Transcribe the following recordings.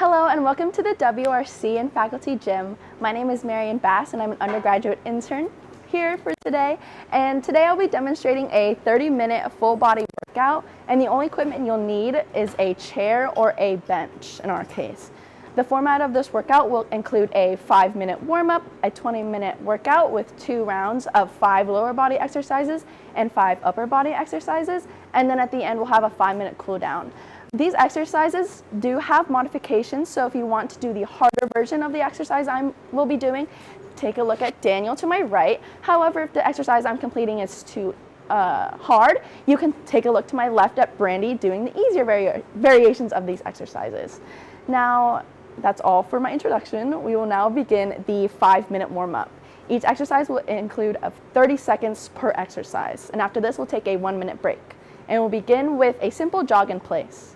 Hello and welcome to the WRC and Faculty Gym. My name is Mariund and I'm an undergraduate intern here for today. And today I'll be demonstrating a 30-minute full body workout, and the only equipment you'll need is a chair or a bench in our case. The format of this workout will include a 5-minute warm-up, a 20-minute workout with 2 rounds of 5 lower body exercises and 5 upper body exercises, and then at the end we'll have a 5-minute cool down. These exercises do have modifications, so if you want to do the harder version of the exercise I will be doing, take a look at Daniel to my right. However, if the exercise I'm completing is too hard, you can take a look to my left at Brandy doing the easier variations of these exercises. Now, that's all for my introduction. We will now begin the 5-minute warm-up. Each exercise will include 30 seconds per exercise, and after this we'll take a 1-minute break. And we'll begin with a simple jog in place.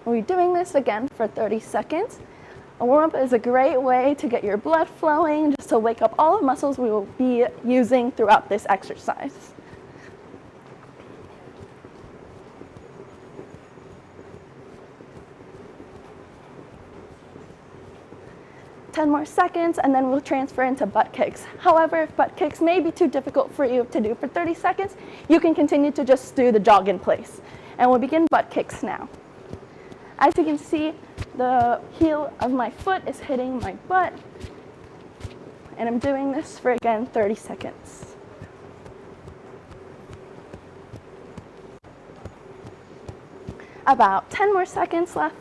We'll be doing this again for 30 seconds. A warm-up is a great way to get your blood flowing, just to wake up all the muscles we will be using throughout this exercise. Ten more seconds, and then we'll transfer into butt kicks. However, if butt kicks may be too difficult for you to do for 30 seconds, you can continue to just do the jog in place. And we'll begin butt kicks now. As you can see, the heel of my foot is hitting my butt, and I'm doing this for, again, 30 seconds. About 10 more seconds left.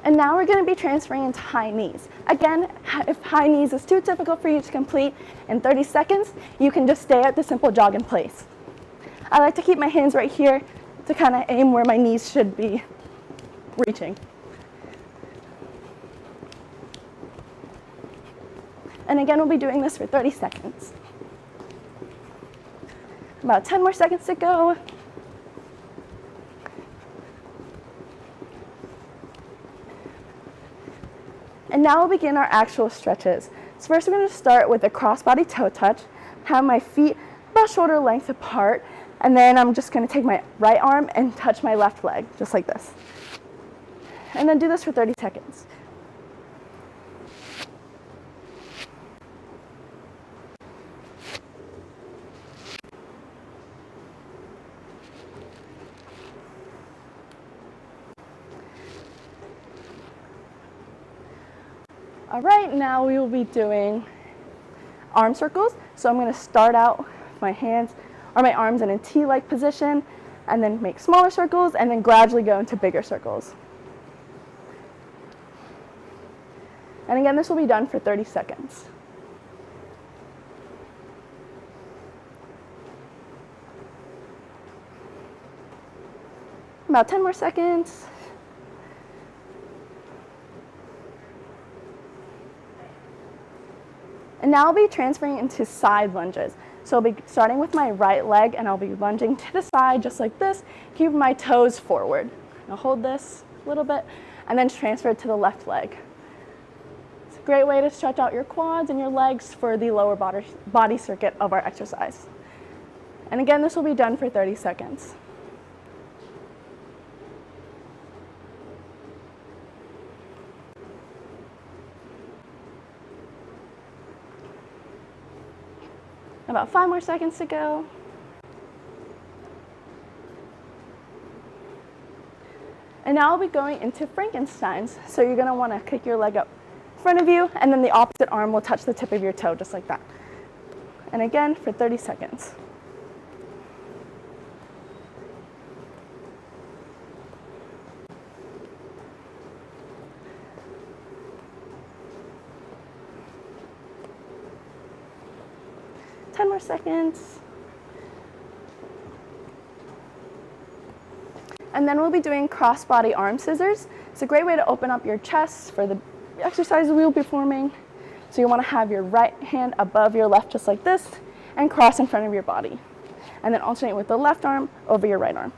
And now we're going to be transferring into high knees. Again, if high knees is too difficult for you to complete in 30 seconds, you can just stay at the simple jog in place. I like to keep my hands right here to kind of aim where my knees should be reaching. And again, we'll be doing this for 30 seconds. About 10 more seconds to go. And now we'll begin our actual stretches. So first we're going to start with a cross-body toe touch, have my feet about shoulder length apart, and then I'm just going to take my right arm and touch my left leg, just like this. And then do this for 30 seconds. All right, now we will be doing arm circles. So I'm going to start out with my hands or my arms in a T-like position, and then make smaller circles, and then gradually go into bigger circles. And again, this will be done for 30 seconds. About 10 more seconds. And now I'll be transferring into side lunges. So I'll be starting with my right leg, and I'll be lunging to the side just like this, keeping my toes forward. I'll hold this a little bit, and then transfer it to the left leg. It's a great way to stretch out your quads and your legs for the lower body circuit of our exercise. And again, this will be done for 30 seconds. About 5 more seconds to go. And now I'll be going into Frankensteins. So you're going to want to kick your leg up in front of you, and then the opposite arm will touch the tip of your toe, just like that. And again, for 30 seconds. Ten more seconds. And then we'll be doing cross-body arm scissors. It's a great way to open up your chest for the exercises we will be performing. So you want to have your right hand above your left, just like this, and cross in front of your body. And then alternate with the left arm over your right arm.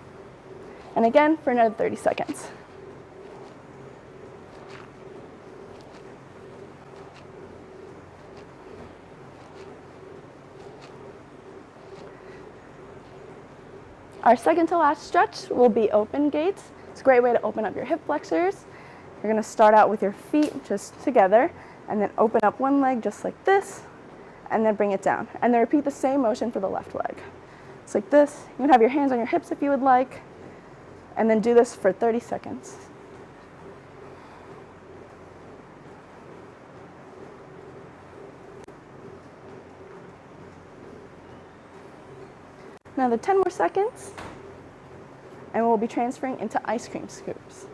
And again, for another 30 seconds. Our second to last stretch will be open gates. It's a great way to open up your hip flexors. You're going to start out with your feet just together and then open up one leg just like this and then bring it down. And then repeat the same motion for the left leg. It's like this. You can have your hands on your hips if you would like, and then do this for 30 seconds. Another 10 more seconds, and we'll be transferring into ice cream scoops.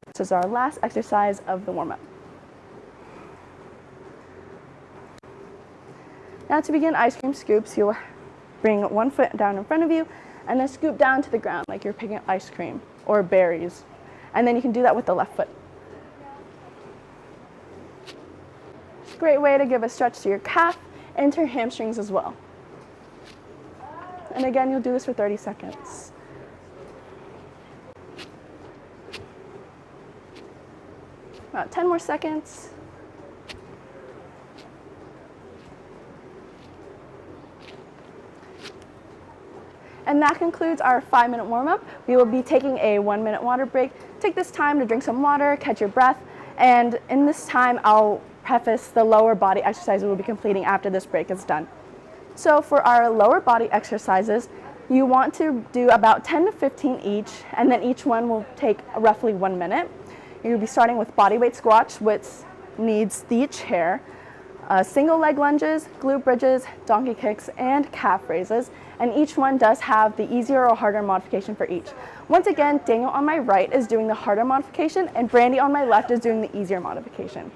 This is our last exercise of the warm-up. Now to begin ice cream scoops, you'll bring one foot down in front of you and then scoop down to the ground like you're picking up ice cream or berries. And then you can do that with the left foot. Great way to give a stretch to your calf and to your hamstrings as well. And again, you'll do this for 30 seconds. About 10 more seconds. And that concludes our 5-minute warm-up. We will be taking a 1-minute water break. Take this time to drink some water, catch your breath, and in this time, I'll preface the lower body exercises we'll be completing after this break is done. So for our lower body exercises, you want to do about 10 to 15 each, and then each one will take roughly 1 minute. You'll be starting with body weight squats, which needs the chair, single leg lunges, glute bridges, donkey kicks, and calf raises, and each one does have the easier or harder modification for each. Once again, Daniel on my right is doing the harder modification, and Brandy on my left is doing the easier modification.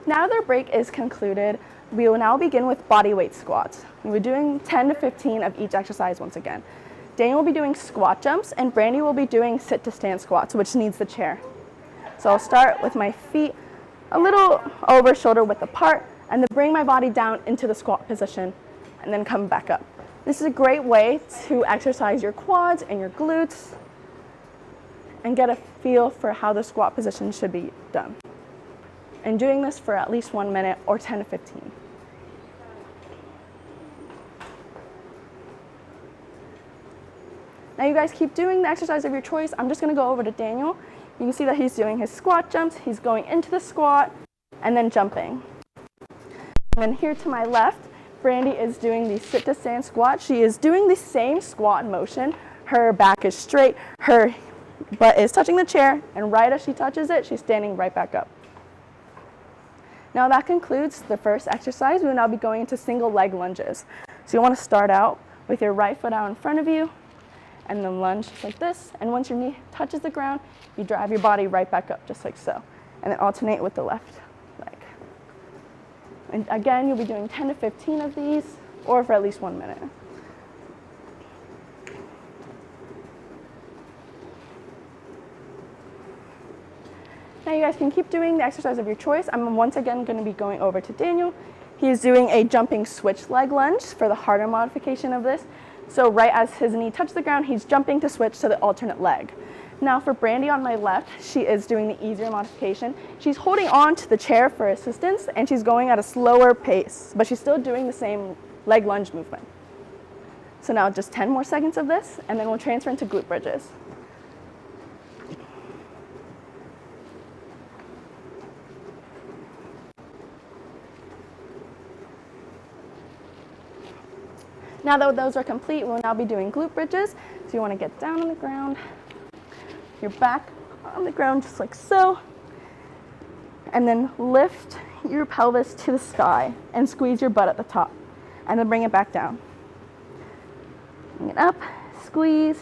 Now their break is concluded, we will now begin with body weight squats. We're doing 10 to 15 of each exercise once again. Daniel will be doing squat jumps, and Brandy will be doing sit to stand squats, which needs the chair. So I'll start with my feet a little over shoulder width apart, and then bring my body down into the squat position, and then come back up. This is a great way to exercise your quads and your glutes, and get a feel for how the squat position should be done. And doing this for at least 1 minute or 10 to 15. Now you guys keep doing the exercise of your choice. I'm just gonna go over to Daniel. You can see that he's doing his squat jumps. He's going into the squat and then jumping. And then here to my left, Brandy is doing the sit to stand squat. She is doing the same squat motion. Her back is straight, her butt is touching the chair, and right as she touches it, she's standing right back up. Now that concludes the first exercise. We will now be going into single leg lunges. So you want to start out with your right foot out in front of you, and then lunge just like this. And once your knee touches the ground, you drive your body right back up just like so. And then alternate with the left leg. And again, you'll be doing 10 to 15 of these, or for at least 1 minute. Now you guys can keep doing the exercise of your choice. I'm once again going to be going over to Daniel. He is doing a jumping switch leg lunge for the harder modification of this. So right as his knee touches the ground, he's jumping to switch to the alternate leg. Now for Brandy on my left, she is doing the easier modification. She's holding on to the chair for assistance, and she's going at a slower pace, but she's still doing the same leg lunge movement. So now just 10 more seconds of this, and then we'll transfer into glute bridges. Now that those are complete, we'll now be doing glute bridges. So you want to get down on the ground, your back on the ground just like so, and then lift your pelvis to the sky and squeeze your butt at the top, and then bring it back down. Bring it up, squeeze,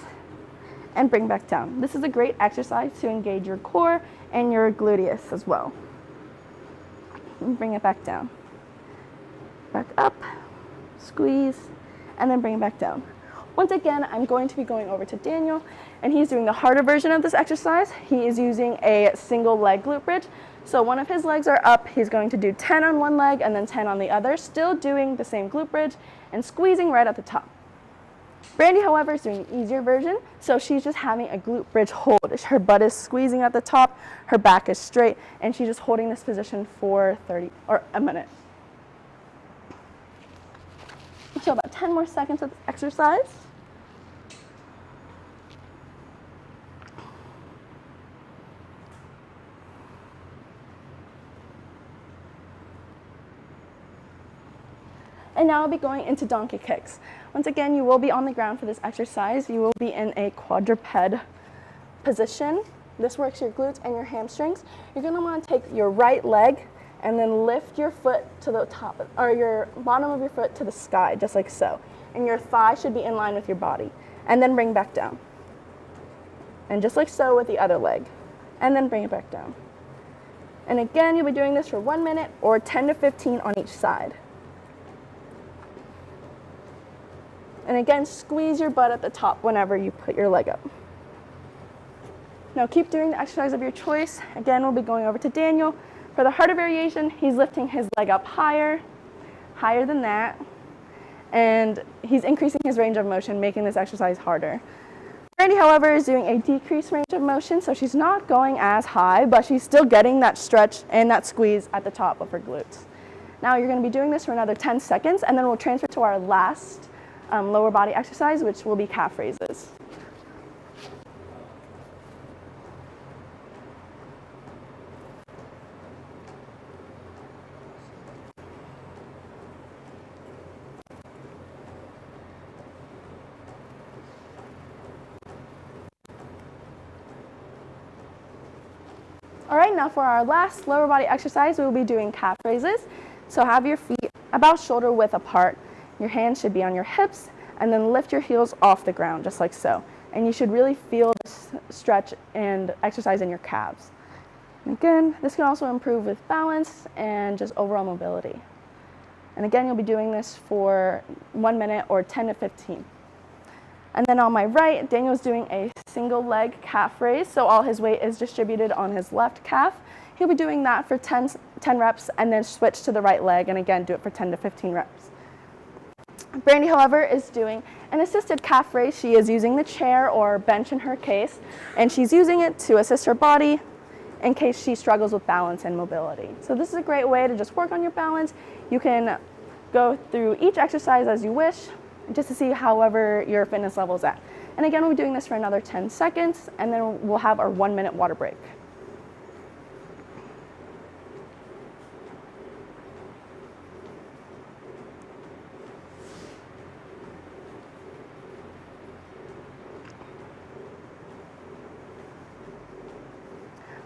and bring back down. This is a great exercise to engage your core and your gluteus as well. And bring it back down. Back up, squeeze, and then bring it back down. Once again, I'm going to be going over to Daniel, and he's doing the harder version of this exercise. He is using a single leg glute bridge. So one of his legs are up. He's going to do 10 on one leg and then 10 on the other, still doing the same glute bridge and squeezing right at the top. Brandy, however, is doing the easier version. So she's just having a glute bridge hold. Her butt is squeezing at the top, her back is straight, and she's just holding this position for a minute. So about 10 more seconds of this exercise. And now I'll be going into donkey kicks. Once again, you will be on the ground for this exercise. You will be in a quadruped position. This works your glutes and your hamstrings. You're going to want to take your right leg and then lift your foot to the top, or your bottom of your foot to the sky, just like so. And your thigh should be in line with your body. And then bring back down. And just like so with the other leg. And then bring it back down. And again, you'll be doing this for 1 minute or 10 to 15 on each side. And again, squeeze your butt at the top whenever you put your leg up. Now keep doing the exercise of your choice. Again, we'll be going over to Daniel. For the harder variation, he's lifting his leg up higher than that, and he's increasing his range of motion, making this exercise harder. Brandy, however, is doing a decreased range of motion, so she's not going as high, but she's still getting that stretch and that squeeze at the top of her glutes. Now you're going to be doing this for another 10 seconds, and then we'll transfer to our last lower body exercise, which will be calf raises. All right, now for our last lower body exercise, we will be doing calf raises. So have your feet about shoulder width apart. Your hands should be on your hips, and then lift your heels off the ground, just like so. And you should really feel this stretch and exercise in your calves. And again, this can also improve with balance and just overall mobility. And again, you'll be doing this for 1 minute or 10 to 15. And then on my right, Daniel's doing a single leg calf raise, so all his weight is distributed on his left calf. He'll be doing that for 10 reps and then switch to the right leg, and again, do it for 10 to 15 reps. Brandy, however, is doing an assisted calf raise. She is using the chair or bench in her case, and she's using it to assist her body in case she struggles with balance and mobility. So this is a great way to just work on your balance. You can go through each exercise as you wish, just to see however your fitness level is at. And again, we'll be doing this for another 10 seconds, and then we'll have our 1 minute water break.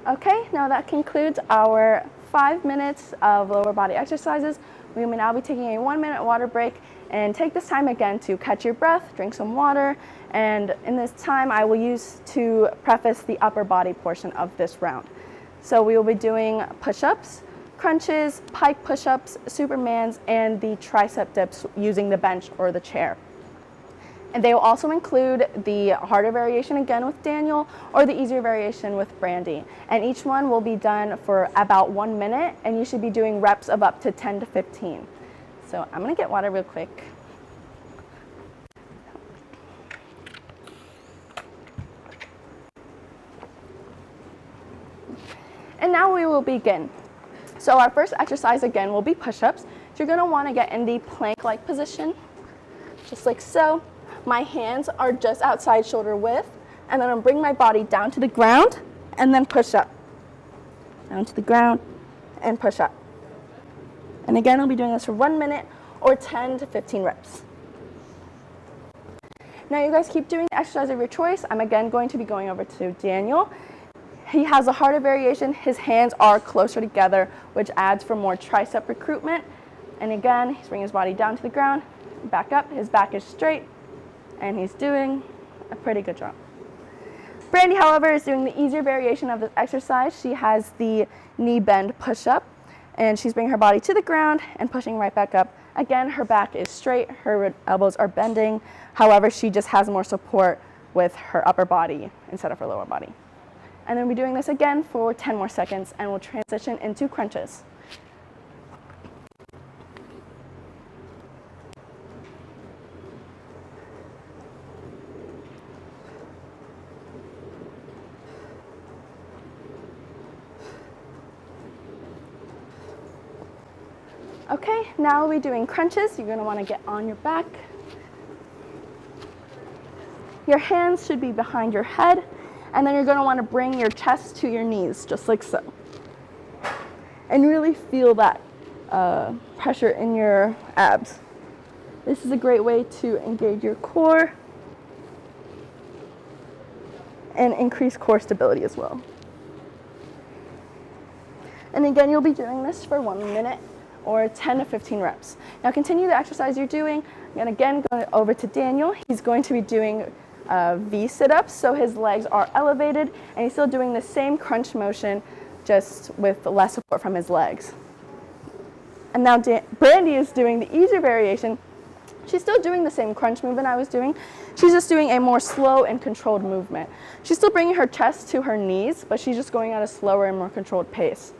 Okay, now that concludes our 5 minutes of lower body exercises. We will now be taking a 1 minute water break, and take this time again to catch your breath, drink some water, and in this time I will use to preface the upper body portion of this round. So we will be doing push-ups, crunches, pike push-ups, supermans, and the tricep dips using the bench or the chair. And they will also include the harder variation again with Daniel, or the easier variation with Brandy. And each one will be done for about 1 minute, and you should be doing reps of up to 10 to 15. So I'm going to get water real quick. And now we will begin. So our first exercise again will be push-ups. So you're going to want to get in the plank-like position, just like so. My hands are just outside shoulder width, and then I'll bring my body down to the ground and then push up. Down to the ground and push up. And again, I'll be doing this for 1 minute or 10 to 15 reps. Now you guys keep doing the exercise of your choice. I'm again going to be going over to Daniel. He has a harder variation. His hands are closer together, which adds for more tricep recruitment. And again, he's bringing his body down to the ground, back up. His back is straight, and he's doing a pretty good job. Brandy, however, is doing the easier variation of this exercise. She has the knee bend push-up, and she's bringing her body to the ground and pushing right back up. Again, her back is straight, her elbows are bending. However, she just has more support with her upper body instead of her lower body. And then we'll be doing this again for 10 more seconds, and we'll transition into crunches. Okay, now we'll be doing crunches. You're going to want to get on your back. Your hands should be behind your head, and then you're going to want to bring your chest to your knees, just like so. And really feel that pressure in your abs. This is a great way to engage your core and increase core stability as well. And again, you'll be doing this for 1 minute or 10 to 15 reps. Now continue the exercise you're doing. And again, going over to Daniel. He's going to be doing V sit-ups, so his legs are elevated, and he's still doing the same crunch motion, just with less support from his legs. And now Brandy is doing the easier variation. She's still doing the same crunch movement I was doing. She's just doing a more slow and controlled movement. She's still bringing her chest to her knees, but she's just going at a slower and more controlled pace.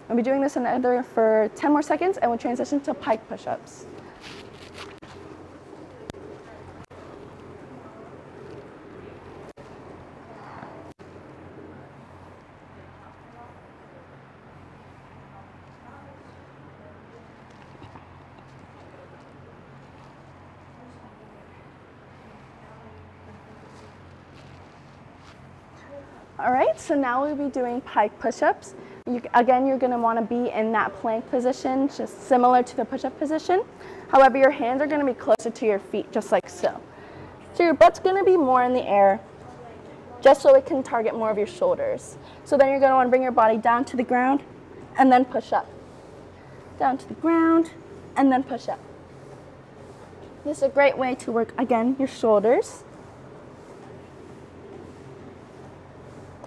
I'll be doing this another for 10 more seconds, and we'll transition to pike push-ups. All right, so now we'll be doing pike push-ups. Again, you're going to want to be in that plank position, just similar to the push-up position. However, your hands are going to be closer to your feet, just like so. So your butt's going to be more in the air, just so it can target more of your shoulders. So then you're going to want to bring your body down to the ground and then push up. Down to the ground and then push up. This is a great way to work, again, your shoulders.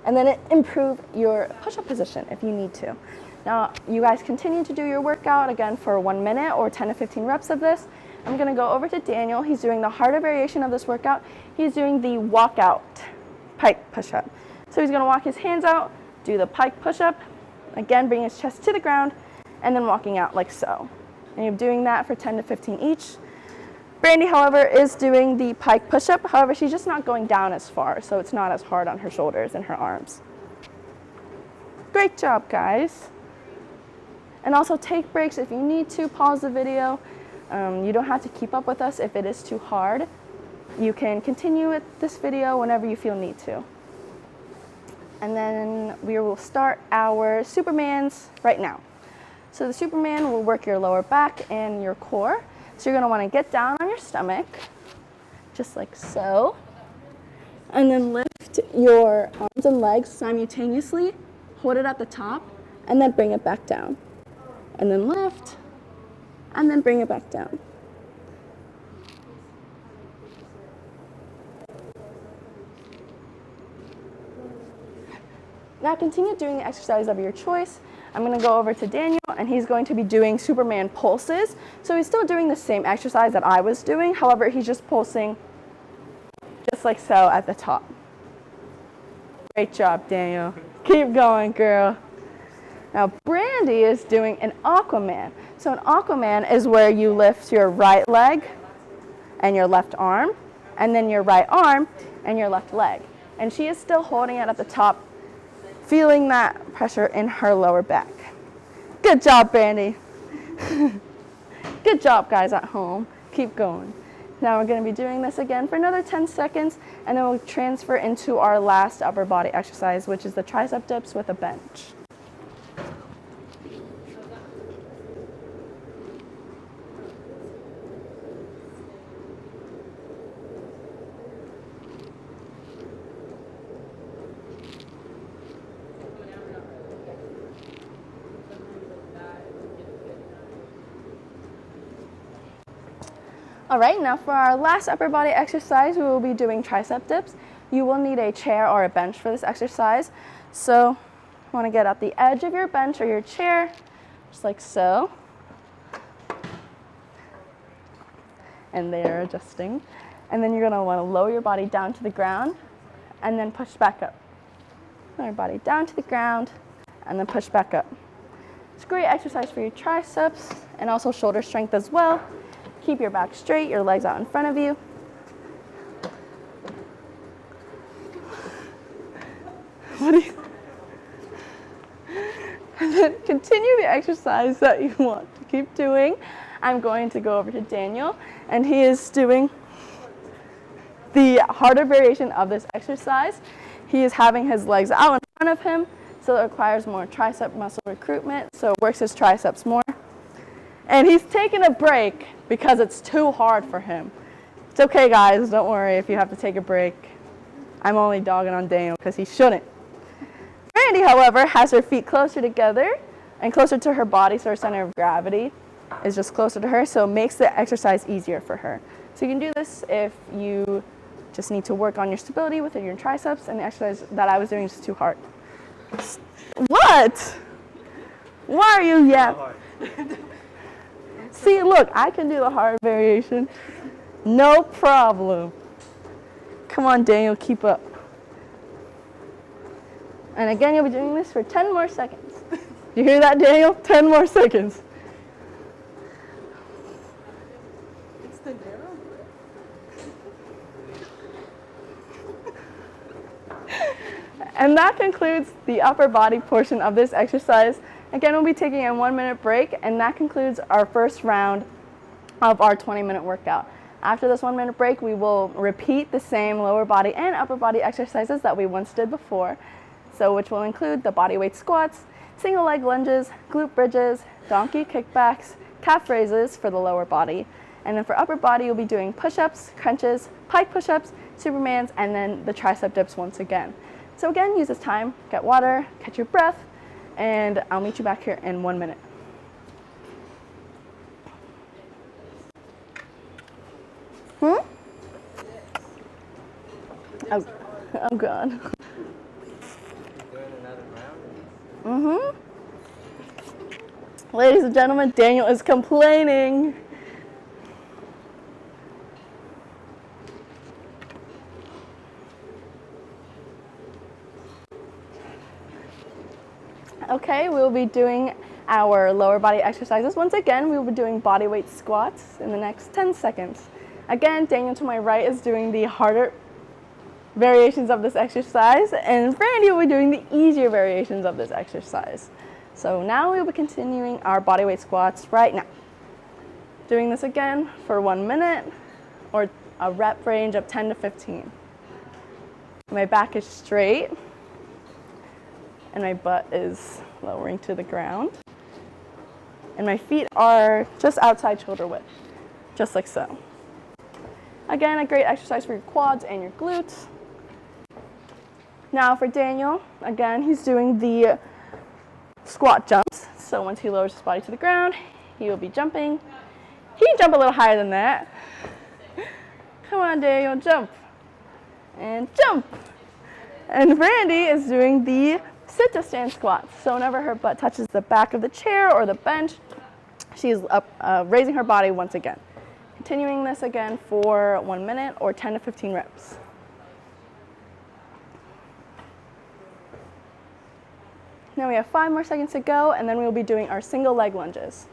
And then improve your push-up position if you need to. Now, you guys continue to do your workout, again, for 1 minute or 10 to 15 reps of this. I'm gonna go over to Daniel. He's doing the harder variation of this workout. He's doing the walkout pike push-up. So he's gonna walk his hands out, do the pike push-up, again, bring his chest to the ground, and then walking out like so. And you're doing that for 10 to 15 each. Brandy, however, is doing the pike push-up. However, she's just not going down as far, so it's not as hard on her shoulders and her arms. Great job, guys. And also take breaks if you need to. Pause the video. You don't have to keep up with us if it is too hard. You can continue with this video whenever you feel need to. And then we will start our Supermans right now. So the Superman will work your lower back and your core. So you're going to want to get down on your stomach, just like so, and then lift your arms and legs simultaneously, hold it at the top, and then bring it back down. And then lift, and then bring it back down. Now continue doing the exercise of your choice. I'm going to go over to Daniel, and he's going to be doing Superman pulses. So he's still doing the same exercise that I was doing. However, he's just pulsing just like so at the top. Great job, Daniel. Keep going, girl. Now, Brandy is doing an Aquaman. So an Aquaman is where you lift your right leg and your left arm, and then your right arm and your left leg. And she is still holding it at the top, feeling that pressure in her lower back. Good job, Brandy. Good job, guys at home. Keep going. Now we're going to be doing this again for another 10 seconds, and then we'll transfer into our last upper body exercise, which is the tricep dips with a bench. All right, now for our last upper body exercise, we will be doing tricep dips. You will need a chair or a bench for this exercise. So you want to get at the edge of your bench or your chair, just like so. And they're adjusting. And then you're going to want to lower your body down to the ground and then push back up. Lower your body down to the ground and then push back up. It's a great exercise for your triceps and also shoulder strength as well. Keep your back straight, your legs out in front of you. And then continue the exercise that you want to keep doing. I'm going to go over to Daniel, and he is doing the harder variation of this exercise. He is having his legs out in front of him, so it requires more tricep muscle recruitment, so it works his triceps more. And he's taking a break because it's too hard for him. It's okay, guys. Don't worry if you have to take a break. I'm only dogging on Daniel because he shouldn't. Brandy, however, has her feet closer together and closer to her body, so her center of gravity is just closer to her, so it makes the exercise easier for her. So you can do this if you just need to work on your stability within your triceps, and the exercise that I was doing is just too hard. What? Why are you yapping? See, look, I can do the hard variation. No problem. Come on, Daniel, keep up. And again, you'll be doing this for 10 more seconds. You hear that, Daniel? 10 more seconds. It's the narrow. And that concludes the upper body portion of this exercise. Again, we'll be taking a 1-minute break, and that concludes our first round of our 20-minute workout. After this 1-minute break, we will repeat the same lower body and upper body exercises that we once did before, so which will include the body weight squats, single leg lunges, glute bridges, donkey kickbacks, calf raises for the lower body. And then for upper body, you'll be doing push-ups, crunches, pike push-ups, supermans, and then the tricep dips once again. So again, use this time, get water, catch your breath, and I'll meet you back here in 1 minute. Oh God. Ladies and gentlemen, Daniel is complaining. Okay, we'll be doing our lower body exercises. Once again, we will be doing body weight squats in the next 10 seconds. Again, Daniel to my right is doing the harder variations of this exercise, and Brandy will be doing the easier variations of this exercise. So now we will be continuing our body weight squats right now. Doing this again for 1 minute or a rep range of 10 to 15. My back is straight and my butt is lowering to the ground. And my feet are just outside shoulder width, just like so. Again, a great exercise for your quads and your glutes. Now for Daniel, again, he's doing the squat jumps. So once he lowers his body to the ground, he will be jumping. He can jump a little higher than that. Come on, Daniel, jump. And jump. And Brandy is doing the sit to stand squats. So whenever her butt touches the back of the chair or the bench, she's up, raising her body once again. Continuing this again for 1 minute or 10 to 15 reps. Now we have 5 more seconds to go, and then we'll be doing our single leg lunges.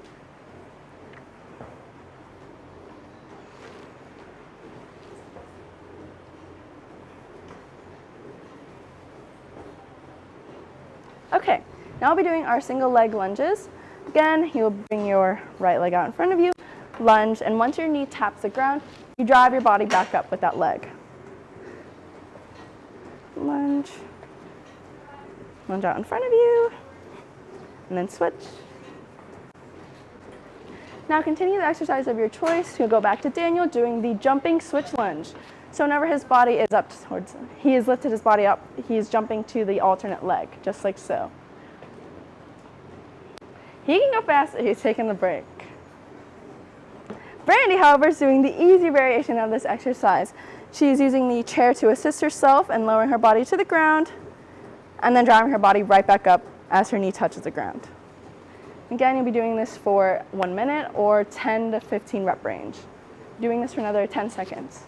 Okay, now I'll be doing our single leg lunges. Again, you'll bring your right leg out in front of you, lunge, and once your knee taps the ground, you drive your body back up with that leg. Lunge. Lunge out in front of you, and then switch. Now continue the exercise of your choice. You'll go back to Daniel doing the jumping switch lunge. So whenever his body is up towards, he has lifted his body up, he's jumping to the alternate leg, just like so. He can go fast, he's taking the break. Brandy, however, is doing the easy variation of this exercise. She's using the chair to assist herself and lowering her body to the ground, and then driving her body right back up as her knee touches the ground. Again, you'll be doing this for 1 minute or 10 to 15 rep range. Doing this for another 10 seconds.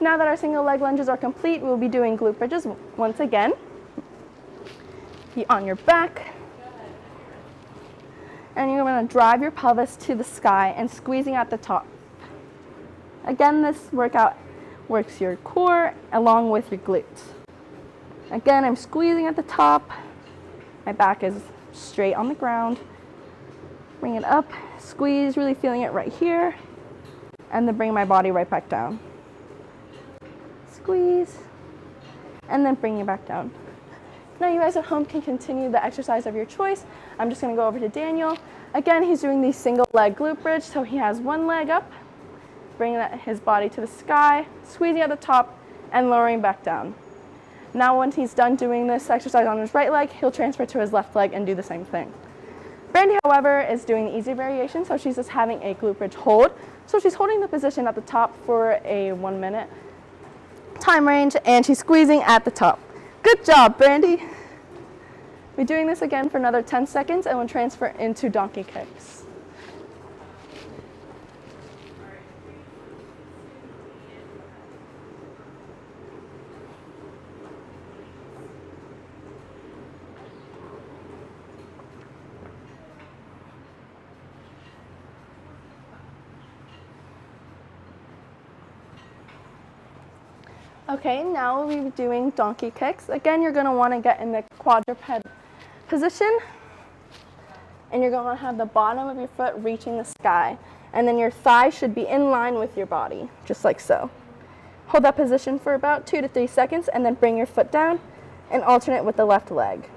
Now that our single leg lunges are complete, we'll be doing glute bridges once again. Be on your back. And you're going to drive your pelvis to the sky and squeezing at the top. Again, this workout works your core along with your glutes. Again, I'm squeezing at the top. My back is straight on the ground. Bring it up, squeeze, really feeling it right here, and then bring my body right back down. Squeeze, and then bring it back down. Now you guys at home can continue the exercise of your choice. I'm just gonna go over to Daniel. Again, he's doing the single leg glute bridge, so he has one leg up, bringing his body to the sky, squeezing at the top, and lowering back down. Now once he's done doing this exercise on his right leg, he'll transfer to his left leg and do the same thing. Brandy, however, is doing the easy variation, so she's just having a glute bridge hold. So she's holding the position at the top for a 1 minute time range, and she's squeezing at the top. Good job, Brandy. We're doing this again for another 10 seconds, and we'll transfer into donkey kicks. Okay, now we'll be doing donkey kicks. Again, you're gonna wanna get in the quadruped position, and you're gonna have the bottom of your foot reaching the sky, and then your thigh should be in line with your body, just like so. Hold that position for about 2 to 3 seconds, and then bring your foot down and alternate with the left leg.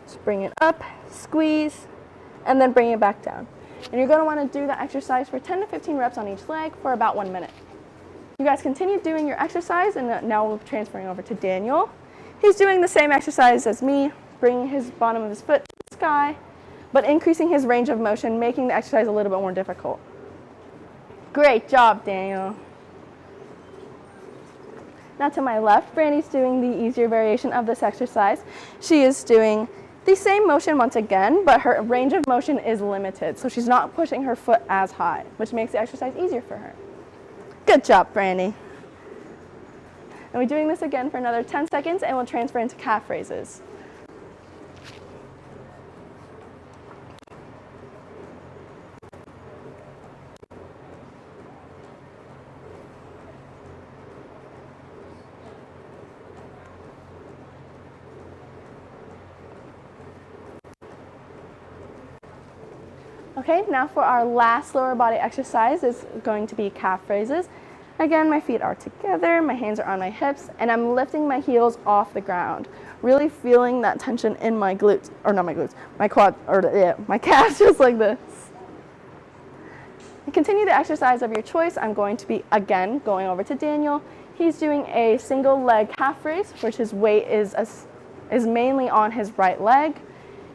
Just bring it up, squeeze, and then bring it back down. And you're gonna wanna do that exercise for 10 to 15 reps on each leg for about 1 minute. You guys continue doing your exercise, and now we're transferring over to Daniel. He's doing the same exercise as me, bringing his bottom of his foot to the sky, but increasing his range of motion, making the exercise a little bit more difficult. Great job, Daniel. Now to my left, Brandy's doing the easier variation of this exercise. She is doing the same motion once again, but her range of motion is limited, so she's not pushing her foot as high, which makes the exercise easier for her. Good job, Brandy. And we're doing this again for another 10 seconds, and we'll transfer into calf raises. Okay, now for our last lower body exercise is going to be calf raises. Again, my feet are together, my hands are on my hips, and I'm lifting my heels off the ground, really feeling that tension in my glutes, or not my glutes, my quad, or my calves, just like this. And continue the exercise of your choice. I'm going to be, again, going over to Daniel. He's doing a single leg calf raise, which his weight is mainly on his right leg.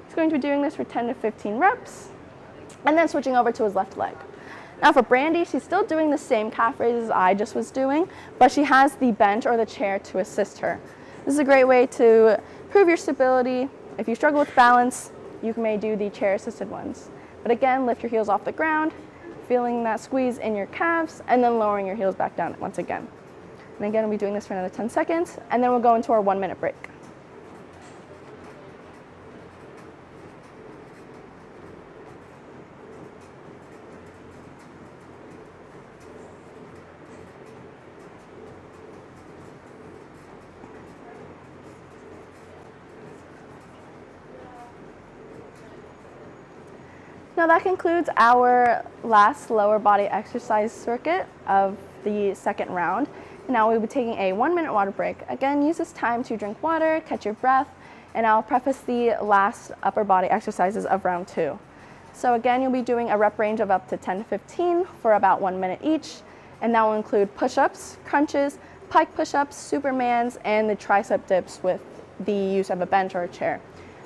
He's going to be doing this for 10 to 15 reps. And then switching over to his left leg. Now for Brandy, she's still doing the same calf raises I just was doing, but she has the bench or the chair to assist her. This is a great way to improve your stability. If you struggle with balance, you may do the chair assisted ones. But again, lift your heels off the ground, feeling that squeeze in your calves, and then lowering your heels back down once again. And again, we'll be doing this for another 10 seconds, and then we'll go into our 1 minute break. Now that concludes our last lower body exercise circuit of the second round. Now we'll be taking a 1 minute water break. Again, use this time to drink water, catch your breath, and I'll preface the last upper body exercises of round 2. So again, you'll be doing a rep range of up to 10 to 15 for about 1 minute each, and that will include push-ups, crunches, pike push-ups, supermans, and the tricep dips with the use of a bench or a chair.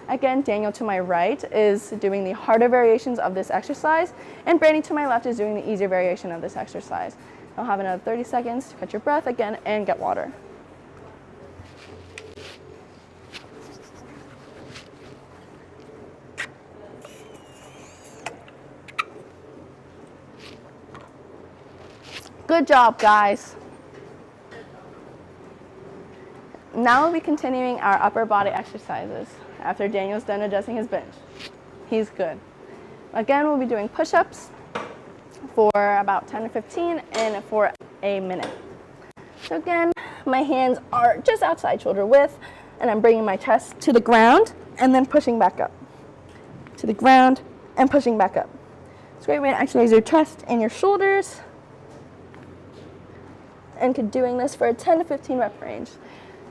Again, Daniel to my right is doing the harder variations of this exercise, and Brandy to my left is doing the easier variation of this exercise. I'll have another 30 seconds to catch your breath again and get water. Good job, guys. Now we'll be continuing our upper body exercises after Daniel's done adjusting his bench. He's good. Again, we'll be doing push-ups for about 10 to 15 and for a minute. So again, my hands are just outside shoulder width, and I'm bringing my chest to the ground and then pushing back up. To the ground and pushing back up. It's a great way to exercise your chest and your shoulders. And doing this for a 10 to 15 rep range.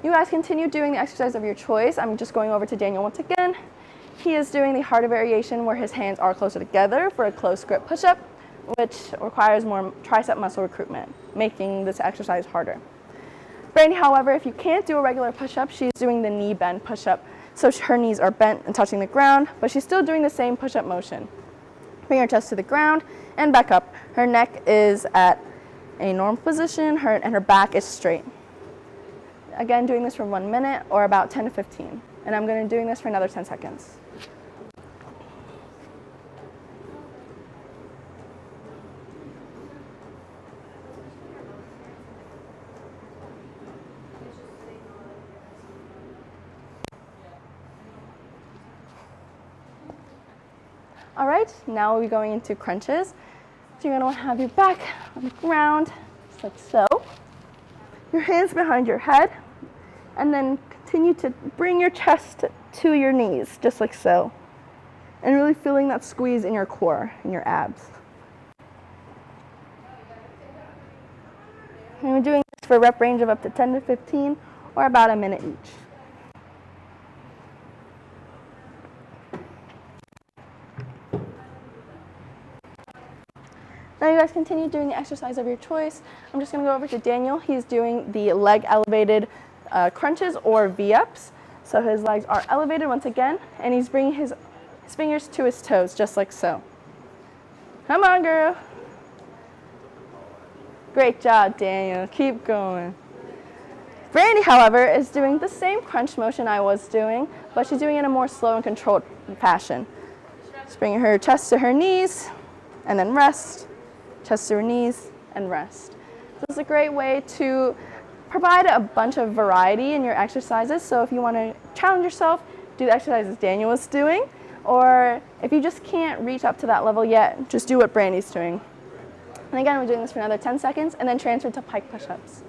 You guys continue doing the exercise of your choice. I'm just going over to Daniel once again. He is doing the harder variation where his hands are closer together for a close grip push-up, which requires more tricep muscle recruitment, making this exercise harder. Brandy, however, if you can't do a regular push-up, she's doing the knee bend push-up. So her knees are bent and touching the ground, but she's still doing the same push-up motion. Bring her chest to the ground and back up. Her neck is at a normal position, and her back is straight. Again, doing this for 1 minute or about 10 to 15. And I'm going to be doing this for another 10 seconds. All right, now we'll be going into crunches. So you're going to want to have your back on the ground, just like so. Your hands behind your head, and then continue to bring your chest to your knees, just like so. And really feeling that squeeze in your core, in your abs. And we're doing this for a rep range of up to 10 to 15, or about a minute each. Now you guys continue doing the exercise of your choice. I'm just going to go over to Daniel. He's doing the leg elevated crunches or V-ups. So his legs are elevated once again, and he's bringing his fingers to his toes, just like so. Come on, girl. Great job, Daniel. Keep going. Brandy, however, is doing the same crunch motion I was doing, but she's doing it in a more slow and controlled fashion. Just bringing her chest to her knees, and then rest. Chest to her knees, and rest. This is a great way to provide a bunch of variety in your exercises. So if you want to challenge yourself, do the exercises Daniel was doing, or if you just can't reach up to that level yet, just do what Brandy's doing. And again, we're doing this for another 10 seconds, and then transfer to pike push-ups.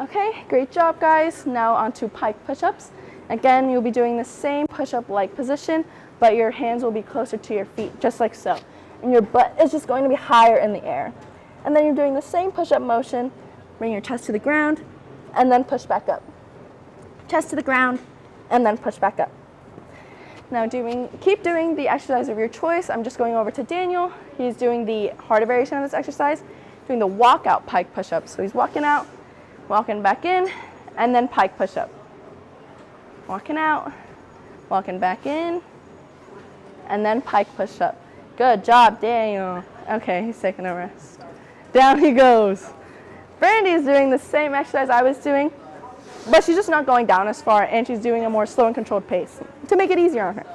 Okay, great job, guys. Now onto pike push-ups. Again, you'll be doing the same push-up-like position, but your hands will be closer to your feet, just like so. And your butt is just going to be higher in the air. And then you're doing the same push-up motion. Bring your chest to the ground, and then push back up. Chest to the ground, and then push back up. Now keep doing the exercise of your choice. I'm just going over to Daniel. He's doing the harder variation of this exercise, doing the walkout pike push-ups. So he's walking out, walking back in, and then pike push-up. Walking out, walking back in, and then pike push-up. Good job, Daniel. Okay, he's taking a rest. Down he goes. Brandy is doing the same exercise I was doing, but she's just not going down as far, and she's doing a more slow and controlled pace to make it easier on her.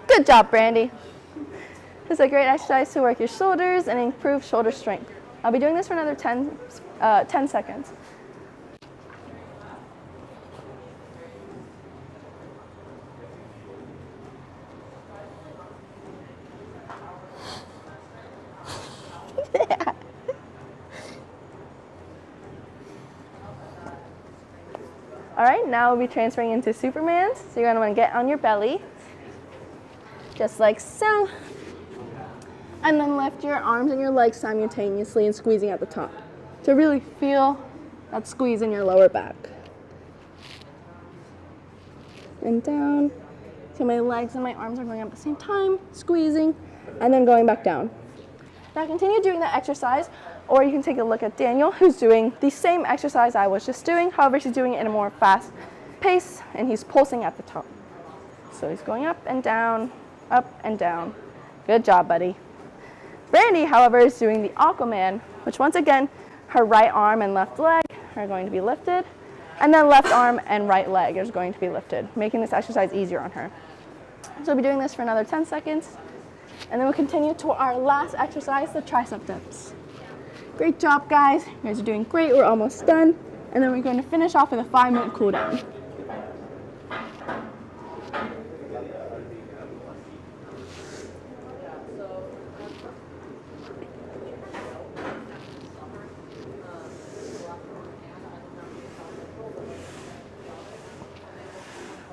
Good job, Brandy. This is a great exercise to work your shoulders and improve shoulder strength. I'll be doing this for another 10 seconds. All right, now we'll be transferring into Superman's. So you're gonna wanna get on your belly, just like so. And then lift your arms and your legs simultaneously and squeezing at the top to really feel that squeeze in your lower back. And down. So my legs and my arms are going up at the same time, squeezing, and then going back down. Now continue doing that exercise, or you can take a look at Daniel, who's doing the same exercise I was just doing. However, she's doing it in a more fast pace, and he's pulsing at the top. So he's going up and down, up and down. Good job, buddy. Brandy, however, is doing the Aquaman, which once again, her right arm and left leg are going to be lifted, and then left arm and right leg is going to be lifted, making this exercise easier on her. So we'll be doing this for another 10 seconds. And then we'll continue to our last exercise, the tricep dips. Great job, guys. You guys are doing great. We're almost done. And then we're going to finish off with a 5-minute cool down.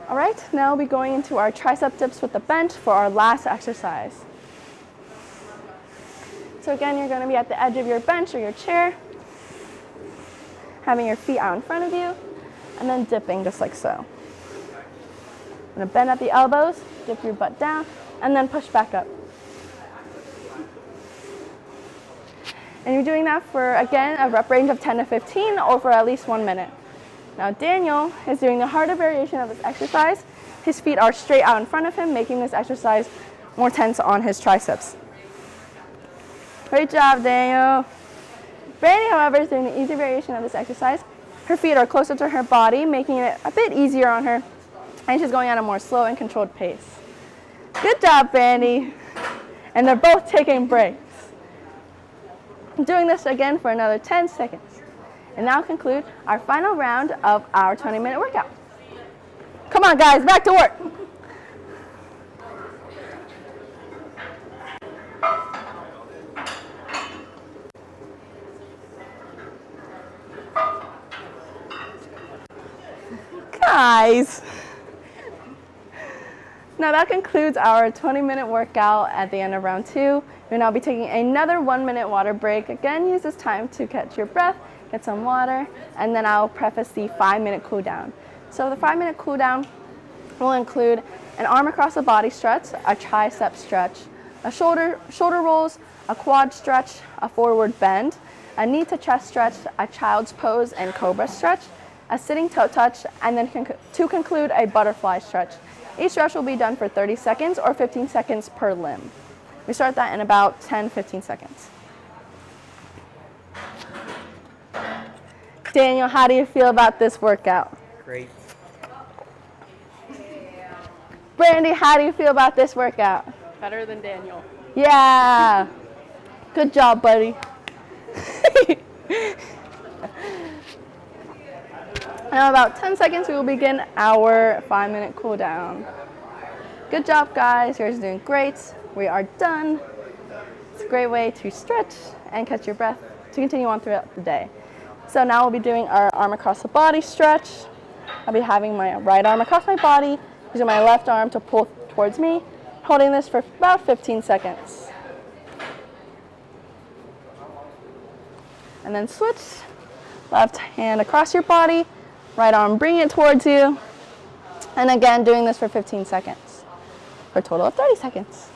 All right, now we'll be going into our tricep dips with the bench for our last exercise. So again, you're going to be at the edge of your bench or your chair, having your feet out in front of you, and then dipping just like so. I'm going to bend at the elbows, dip your butt down, and then push back up. And you're doing that for, again, a rep range of 10 to 15 or for at least 1 minute. Now Daniel is doing the harder variation of this exercise. His feet are straight out in front of him, making this exercise more tense on his triceps. Great job, Daniel. Brandy, however, is doing the easy variation of this exercise. Her feet are closer to her body, making it a bit easier on her, and she's going at a more slow and controlled pace. Good job, Brandy. And they're both taking breaks. Doing this again for another 10 seconds. And now conclude our final round of our 20-minute workout. Come on, guys, back to work. Guys. Now that concludes our 20-minute workout at the end of round 2. We'll now be taking another 1-minute water break. Again, use this time to catch your breath, get some water, and then I'll preface the 5-minute cool down. So the 5-minute cool down will include an arm across the body stretch, a tricep stretch, a shoulder rolls, a quad stretch, a forward bend, a knee to chest stretch, a child's pose and cobra stretch, a sitting toe touch, and then to conclude a butterfly stretch. Each stretch will be done for 30 seconds or 15 seconds per limb. We start that in about 10-15 seconds. Daniel, how do you feel about this workout? Great. Brandy, how do you feel about this workout? Better than Daniel. Yeah. Good job, buddy. Now about 10 seconds, we will begin our 5-minute cool down. Good job, guys. You guys are doing great. We are done. It's a great way to stretch and catch your breath to continue on throughout the day. So now we'll be doing our arm across the body stretch. I'll be having my right arm across my body, using my left arm to pull towards me, holding this for about 15 seconds. And then switch, left hand across your body, right arm bring it towards you, and again doing this for 15 seconds, for a total of 30 seconds.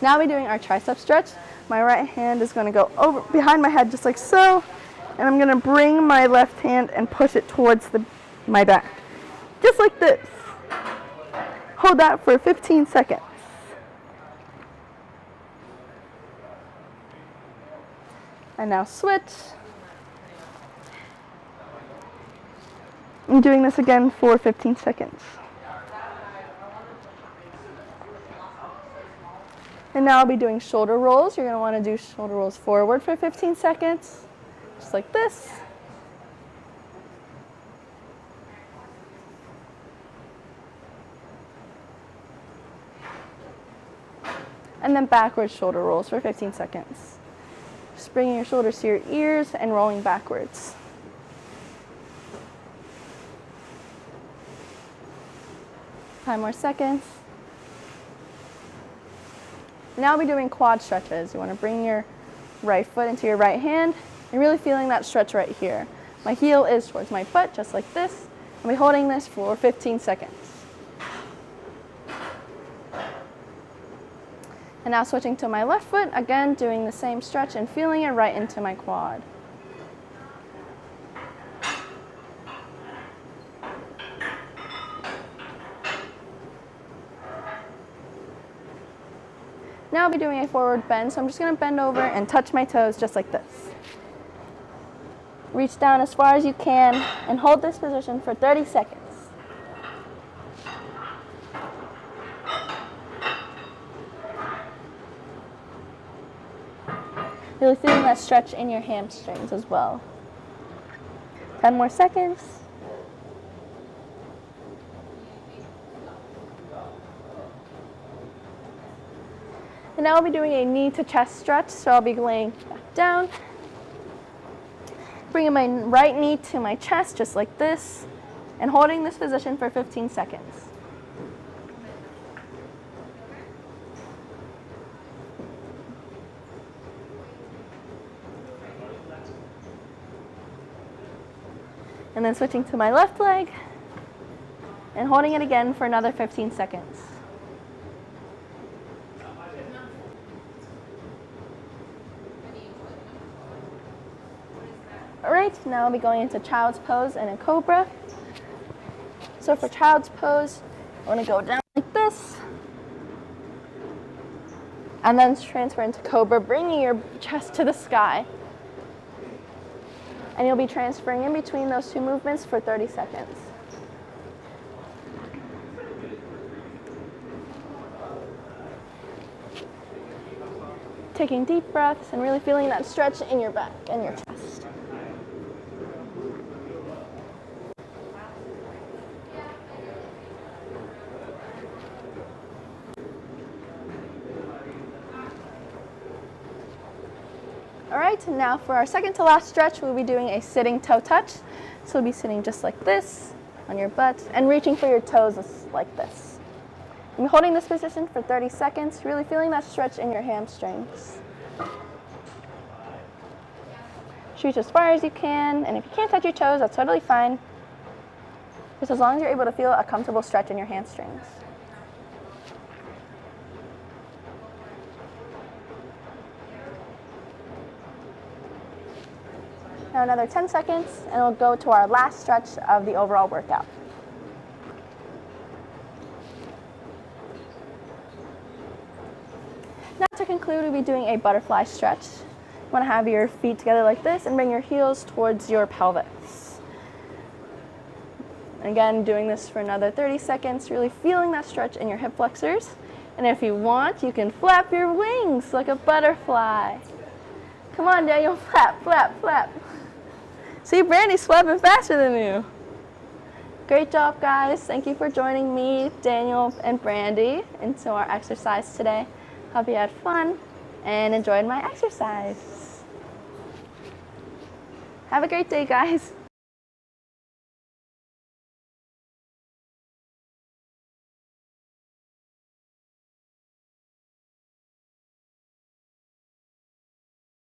Now we're doing our tricep stretch. My right hand is going to go over behind my head just like so, and I'm going to bring my left hand and push it towards my back, just like this. Hold that for 15 seconds. And now switch. I'm doing this again for 15 seconds. And now I'll be doing shoulder rolls. You're going to want to do shoulder rolls forward for 15 seconds, just like this. And then backwards shoulder rolls for 15 seconds. Just bringing your shoulders to your ears and rolling backwards. Five more seconds. Now we'll be doing quad stretches. You want to bring your right foot into your right hand and really feeling that stretch right here. My heel is towards my butt, just like this. I'll be holding this for 15 seconds. And now switching to my left foot, again doing the same stretch and feeling it right into my quad. Now I'll be doing a forward bend, so I'm just going to bend over and touch my toes just like this. Reach down as far as you can and hold this position for 30 seconds. Really feeling that stretch in your hamstrings as well. 10 more seconds. And now I'll be doing a knee to chest stretch, so I'll be laying back down, bringing my right knee to my chest just like this, and holding this position for 15 seconds. And then switching to my left leg and holding it again for another 15 seconds. All right, now I'll be going into child's pose and a cobra. So for child's pose, I want to go down like this, and then transfer into cobra, bringing your chest to the sky. And you'll be transferring in between those two movements for 30 seconds. Taking deep breaths and really feeling that stretch in your back and your chest. All right, now for our second to last stretch, we'll be doing a sitting toe touch. So we'll be sitting just like this on your butt and reaching for your toes like this. And holding this position for 30 seconds, really feeling that stretch in your hamstrings. Reach as far as you can, and if you can't touch your toes, that's totally fine. Just as long as you're able to feel a comfortable stretch in your hamstrings. Now another 10 seconds, and we'll go to our last stretch of the overall workout. Now to conclude, we'll be doing a butterfly stretch. You want to have your feet together like this and bring your heels towards your pelvis. And again, doing this for another 30 seconds, really feeling that stretch in your hip flexors. And if you want, you can flap your wings like a butterfly. Come on, Daniel, flap, flap, flap. See, Brandy's flapping faster than you. Great job, guys. Thank you for joining me, Daniel, and Brandy into our exercise today. Hope you had fun and enjoyed my exercise. Have a great day, guys.